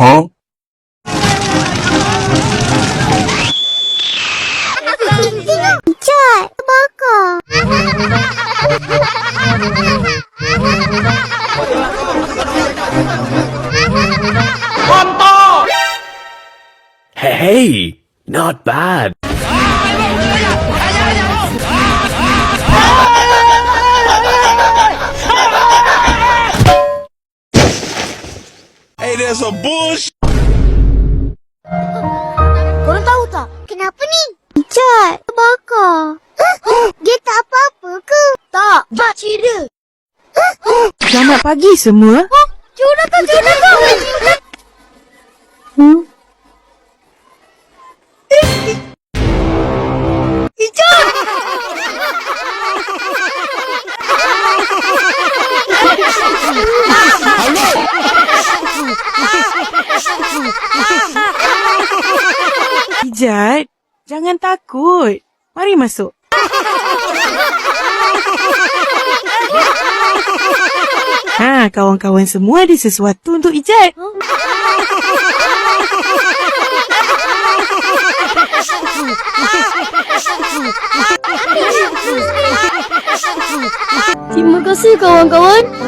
Huh? Ijat, terbakar. Hey, not bad. Hey, there's a bush. Korang tahu tak? Kenapa ni? Ijat, terbakar. Dia tak apa-apa ke? Tak, Ijat cedera. Selamat pagi semua. Curahkan. Ijat! Ijat, jangan takut. Mari masuk. Kawan-kawan semua ada sesuatu untuk Ijat. Terima kasih kawan-kawan.